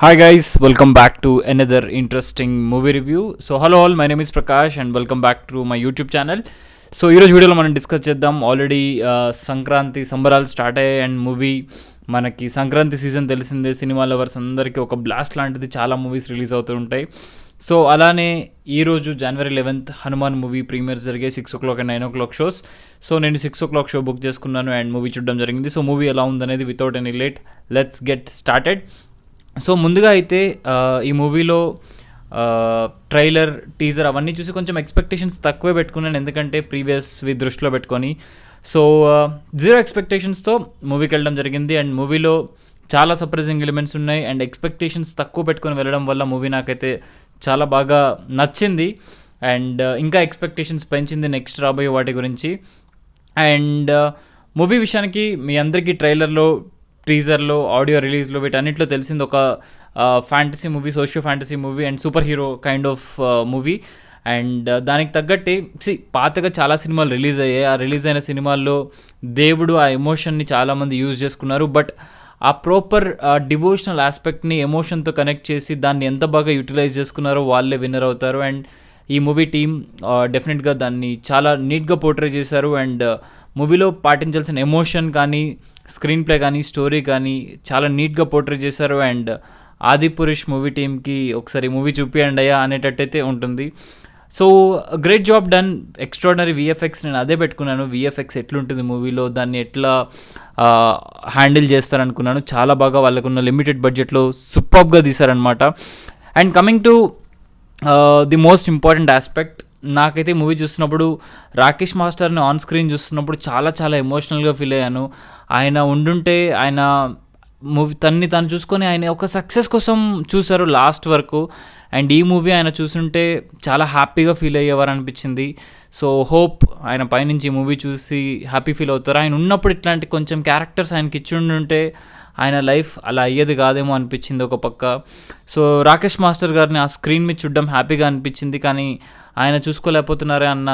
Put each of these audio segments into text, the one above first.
Hi guys, welcome back to another interesting movie review. So hello all, my name is Prakash and welcome back to my YouTube channel. So ఈరోజు వీడియోలో మనం discuss చేద్దాం. Already Sankranti సంబరాలు start అయ్యాయి and movie మనకి Sankranti season తెలిసిందే. Cinema lovers అందరికీ ఒక బ్లాస్ట్ లాంటిది, చాలా మూవీస్ రిలీజ్ అవుతూ ఉంటాయి. సో అలానే ఈరోజు January 11th Hanuman movie premieres జరిగే 6 o'clock and 9 o'clock shows. So నేను 6 o'clock షో బుక్ చేసుకున్నాను అండ్ మూవీ చూడడం జరిగింది. సో మూవీ ఎలా ఉందనేది without any late let's get started. So ముందుగా అయితే ఈ మూవీలో ట్రైలర్, టీజర్ అవన్నీ చూసి కొంచెం ఎక్స్పెక్టేషన్స్ తక్కువే పెట్టుకున్నాను, ఎందుకంటే ప్రీవియస్వి దృష్టిలో పెట్టుకొని. సో జీరో ఎక్స్పెక్టేషన్స్తో మూవీకి వెళ్ళడం జరిగింది అండ్ మూవీలో చాలా సర్ప్రైజింగ్ ఎలిమెంట్స్ ఉన్నాయి అండ్ ఎక్స్పెక్టేషన్స్ తక్కువ పెట్టుకొని వెళ్ళడం వల్ల మూవీ నాకైతే చాలా బాగా నచ్చింది అండ్ ఇంకా ఎక్స్పెక్టేషన్స్ పెంచింది నెక్స్ట్ రాబోయే వాటి గురించి. అండ్ మూవీ విషయానికి మీ అందరికీ ట్రైలర్లో, టీజర్లో, ఆడియో రిలీజ్లో వీటన్నిటిలో తెలిసింది ఒక fantasy movie, socio fantasy movie and super hero kind of movie. And దానికి తగ్గట్టే పాతగా చాలా సినిమాలు రిలీజ్ అయ్యాయి. ఆ రిలీజ్ అయిన సినిమాల్లో దేవుడు ఆ ఎమోషన్ని చాలామంది యూజ్ చేసుకున్నారు. బట్ ఆ ప్రాపర్ డివోషనల్ ఆస్పెక్ట్ని ఎమోషన్తో కనెక్ట్ చేసి దాన్ని ఎంత బాగా యూటిలైజ్ చేసుకున్నారో వాళ్ళే విన్నర్ అవుతారు. అండ్ ఈ మూవీ టీమ్ డెఫినెట్గా దాన్ని చాలా నీట్గా పోర్ట్రే చేశారు. అండ్ మూవీలో పాటించాల్సిన ఎమోషన్ కానీ, స్క్రీన్ ప్లే కానీ, స్టోరీ కానీ చాలా నీట్గా పోర్ట్రే చేశారు. అండ్ ఆదిపురుష్ మూవీ టీమ్కి ఒకసారి మూవీ చూపియండి అయ్యా అనేటట్టయితే ఉంటుంది. So great job done, extraordinary VFX. నేను అదే పెట్టుకున్నాను, విఎఫ్ఎక్స్ ఎట్లుంటుంది మూవీలో, దాన్ని ఎట్లా హ్యాండిల్ చేస్తారనుకున్నాను. చాలా బాగా వాళ్ళకున్న లిమిటెడ్ బడ్జెట్లో సూపర్గా తీశారనమాట. And coming to the most important aspect, నాకైతే మూవీ చూస్తున్నప్పుడు రాకేష్ మాస్టర్ని ఆన్ స్క్రీన్ చూస్తున్నప్పుడు చాలా చాలా ఎమోషనల్గా ఫీల్ అయ్యాను. ఆయన ఉండుంటే, ఆయన మూవీ తను చూసుకొని ఆయన ఒక సక్సెస్ కోసం చూశారు లాస్ట్ వరకు. అండ్ ఈ మూవీ ఆయన చూసుంటే చాలా హ్యాపీగా ఫీల్ అయ్యేవారు అనిపించింది. సో హోప్ ఆయన పైనుంచి ఈ మూవీ చూసి హ్యాపీ ఫీల్ అవుతారు. ఆయన ఉన్నప్పుడు ఇట్లాంటి కొంచెం క్యారెక్టర్స్ ఆయనకి ఇచ్చి ఉంటే ఆయన లైఫ్ అలా అయ్యేది కాదేమో అనిపించింది ఒక పక్క. సో రాకేష్ మాస్టర్ గారిని ఆ స్క్రీన్ మీద చూడడం హ్యాపీగా అనిపించింది, కానీ ఆయన చూసుకోలేకపోతున్నారే అన్న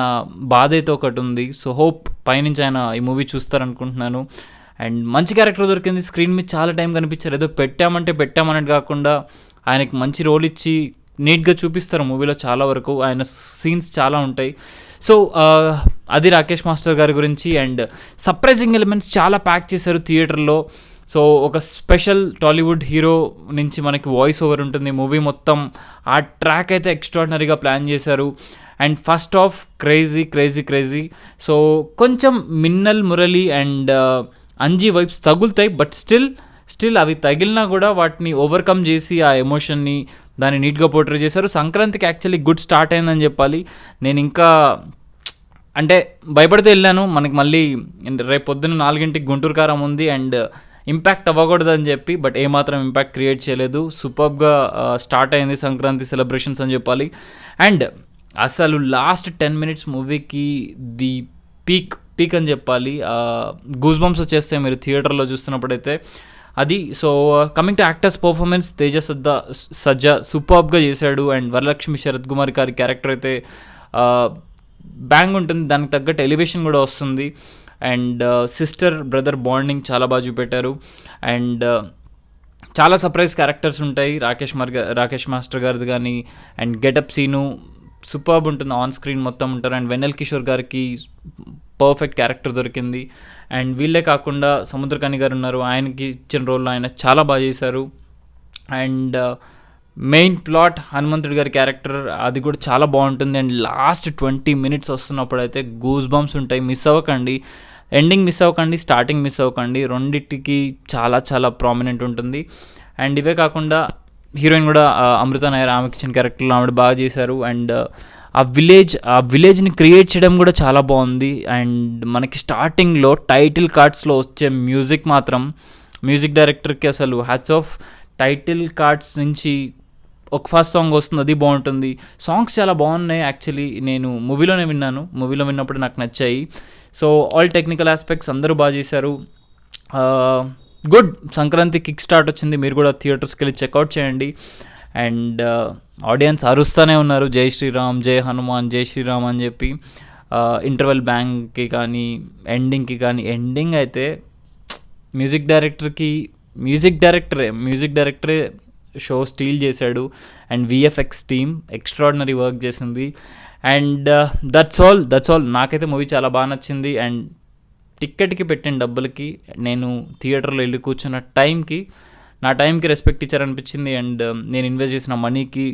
బాధ అయితే ఒకటి ఉంది. సో హోప్ పైనుంచి ఆయన ఈ మూవీ చూస్తారనుకుంటున్నాను. అండ్ మంచి క్యారెక్టర్ దొరికింది, స్క్రీన్ మీద చాలా టైం కనిపించారు. ఏదో పెట్టామన్నట్టు కాకుండా ఆయనకి మంచి రోల్ ఇచ్చి నీట్గా చూపిస్తారు మూవీలో. చాలా వరకు ఆయన సీన్స్ చాలా ఉంటాయి. సో అది రాకేష్ మాస్టర్ గారి గురించి. అండ్ సర్ప్రైజింగ్ ఎలిమెంట్స్ చాలా ప్యాక్ చేశారు థియేటర్లో. సో ఒక స్పెషల్ టాలీవుడ్ హీరో నుంచి మనకి వాయిస్ ఓవర్ ఉంటుంది మూవీ మొత్తం. ఆ ట్రాక్ అయితే ఎక్స్ట్రాడినరీగా ప్లాన్ చేశారు. And first of crazy. So కొంచెం మిన్నల్ మురళి అండ్ అంజీ వైబ్స్ తగులుతాయి, బట్ స్టిల్ అవి తగిలినా కూడా వాటిని ఓవర్కమ్ చేసి ఆ ఎమోషన్ని దాన్ని నీట్గా పోర్ట్రే చేశారు. సంక్రాంతికి యాక్చువల్లీ గుడ్ స్టార్ట్ అయిందని చెప్పాలి. నేను ఇంకా అంటే భయపడితే వెళ్ళాను, మనకి మళ్ళీ రేపు పొద్దున్న 4 గుంటూరు కారం ఉంది అండ్ ఇంపాక్ట్ అవ్వకూడదని చెప్పి, బట్ ఏమాత్రం ఇంపాక్ట్ క్రియేట్ చేయలేదు. సూపర్గా స్టార్ట్ అయింది సంక్రాంతి సెలబ్రేషన్స్ అని చెప్పాలి. అండ్ అసలు లాస్ట్ 10 minutes మూవీకి ది పీక్ అని చెప్పాలి. గూస్ బంప్స్ వచ్చేస్తాయి మీరు థియేటర్లో చూస్తున్నప్పుడైతే అది. So coming to actors performance, Teja Sajja సూపర్గా చేశాడు. అండ్ వరలక్ష్మి శరత్ కుమార్ గారి క్యారెక్టర్ అయితే బ్యాంగ్ ఉంటుంది, దానికి తగ్గట్టు ఎలివేషన్ కూడా వస్తుంది. అండ్ సిస్టర్ బ్రదర్ బాండింగ్ చాలా బాగా చూపెట్టారు. అండ్ చాలా సర్ప్రైజ్ క్యారెక్టర్స్ ఉంటాయి రాకేష్ మాస్టర్ గారిది కానీ. అండ్ గెటప్ సీను సూపర్బ్ ఉంటుంది, ఆన్ స్క్రీన్ మొత్తం ఉంటారు. అండ్ వెన్నెల్ కిషోర్ గారికి పర్ఫెక్ట్ క్యారెక్టర్ దొరికింది. అండ్ వీళ్ళే కాకుండా సముద్రకని గారు ఉన్నారు, ఆయనకి ఇచ్చిన రోల్లో ఆయన చాలా బాగా చేశారు. అండ్ మెయిన్ ప్లాట్ హనుమంతుడి గారి క్యారెక్టర్ అది కూడా చాలా బాగుంటుంది. అండ్ లాస్ట్ 20 minutes వస్తున్నప్పుడు అయితే గూస్ బంప్స్ ఉంటాయి. మిస్ అవ్వకండి, ఎండింగ్ మిస్ అవ్వకండి, స్టార్టింగ్ మిస్ అవ్వకండి. రెండింటికి చాలా చాలా ప్రామినెంట్ ఉంటుంది. అండ్ ఇవే కాకుండా హీరోయిన్ కూడా అమృత నాయర్, ఆమెకి ఇచ్చిన క్యారెక్టర్లో ఆవిడ బాగా చేశారు. అండ్ ఆ విలేజ్ని క్రియేట్ చేయడం కూడా చాలా బాగుంది. అండ్ మనకి స్టార్టింగ్లో టైటిల్ కార్డ్స్లో వచ్చే మ్యూజిక్ డైరెక్టర్కి అసలు హ్యాట్స్ ఆఫ్. టైటిల్ కార్డ్స్ నుంచి ఒక ఫస్ట్ సాంగ్ వస్తుంది, అది బాగుంటుంది. సాంగ్స్ చాలా బాగున్నాయి యాక్చువల్లీ. నేను మూవీలో విన్నప్పుడు నాకు నచ్చాయి. సో ఆల్ టెక్నికల్ ఆస్పెక్ట్స్ అందరూ బాగా చేశారు. గుడ్ సంక్రాంతి కిక్ స్టార్ట్ వచ్చింది, మీరు కూడా థియేటర్స్కి వెళ్ళి చెక్అవుట్ చేయండి. అండ్ ఆడియన్స్ అరుస్తూనే ఉన్నారు జై శ్రీరామ్, జై హనుమాన్, జై శ్రీరామ్ అని చెప్పి. ఇంటర్వెల్ బ్యాంగ్కి కానీ, ఎండింగ్కి కానీ, ఎండింగ్ అయితే మ్యూజిక్ డైరెక్టరే షో స్టీల్ చేశాడు. And VFX team extraordinary work చేసింది. అండ్ దట్స్ ఆల్ నాకైతే మూవీ చాలా బాగా నచ్చింది. అండ్ టిక్కెట్కి పెట్టిన డబ్బులకి నేను థియేటర్లో వెళ్ళి కూర్చున్న నా టైంకి రెస్పెక్ట్ ఇచ్చారనిపించింది. అండ్ నేను ఇన్వెస్ట్ చేసిన మనీకి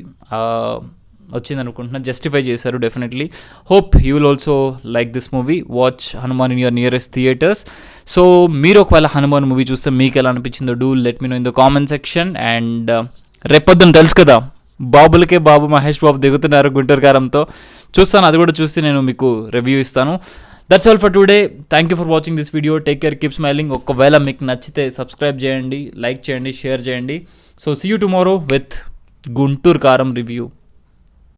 వచ్చింది అనుకుంటున్నా, జస్టిఫై చేశారు definitely. Hope you will also like this movie. Watch Hanuman in your nearest theatres. So మీరు ఒకవేళ హనుమాన్ మూవీ చూస్తే మీకు ఎలా అనిపించిందో do let me know in the comment section. And రేపొద్దున తెలుసు కదా, బాబులకే బాబు మహేష్ బాబు దిగుతున్నారు గుంటూరు కారంతో. చూస్తాను, అది కూడా చూసి నేను మీకు రివ్యూ ఇస్తాను. That's all for today. Thank you for watching this video. Take care, keep smiling. ఒకవేళ మీకు నచ్చితే సబ్స్క్రైబ్ చేయండి, లైక్ చేయండి, షేర్ చేయండి. So see you tomorrow with Guntur Kaaram review.